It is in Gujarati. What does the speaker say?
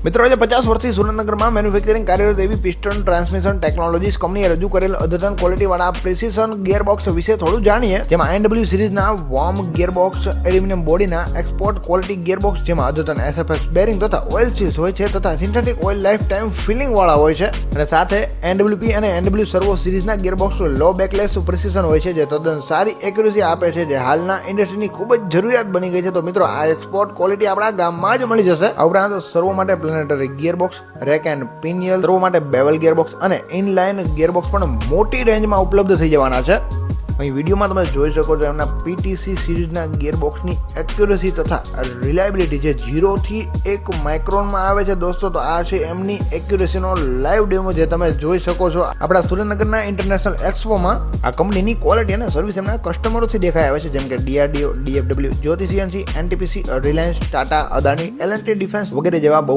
મિત્રો, આજે 50 વર્ષથી સુરેન્દ્રનગરમાં મેન્યુફેક્ચરિંગ કાર્યરત એવી પિસ્ટન ટ્રાન્સમિશન ટેકનોલોજીસ કંપનીએ રજૂ કરેલ અદ્યતન ક્વોલિટીવાળા પ્રિસિશન ગિયરબોક્સ વિશે થોડું જાણીએ. જેમાં NW સિરીઝના વોર્મ ગિયરબોક્સ, એલ્યુમિનિયમ બોડીના એક્સપોર્ટ ક્વોલિટી ગિયરબોક્સ જેમાં અદ્યતન SFX બેરિંગ તથા ઓઇલ સીલ્સ હોય છે તથા synthetic oil life time filling વાળા હોય છે. અને સાથે NWP અને NW સર્વો સિરીઝના ગિયરબોક્સ લો બેકલેસ પ્રિસિશન હોય છે, જે તદ્દન સારી એક્યુરેસી આપે છે, જે હાલના ઇન્ડસ્ટ્રીની ખૂબ જ જરૂરિયાત બની ગઈ છે. તો મિત્રો, આ એક્સપોર્ટ ક્વોલિટી આપણા ગામમાં જ મળી જશે. આ ઉપરાંત સર્વો માટે planetary gearbox, rack and pineal, સર્વો માટે બેવલ ગિયરબોક્સ અને ઇનલાઇન ગિયરબોક્સ પણ મોટી રેન્જમાં ઉપલબ્ધ થઈ જવાના છે. અહીં વિડીયોમાં તમે જોઈ શકો છો એમના PTC સિરીઝના ગિયરબોક્સની એક્યુરેસી તથા રિલાયબિલિટી જે 0 થી 1 માઇક્રોનમાં આવે છે દોસ્તો. તો આ છે એમની એક્યુરેસીનો લાઈવ ડેમો જે તમે જોઈ શકો છો આપણા સુરેન્દ્રનગરના ઇન્ટરનેશનલ એક્સપોમાં. આ કંપનીની ક્વોલિટી અને સર્વિસ એમના કસ્ટમરોથી દેખાઈ આવે છે, જેમ કે DRDO, DFW, જ્યોતિ CNC, NTPC, Reliance, Tata, Adani, L&T defence વગેરે જેવા બહુ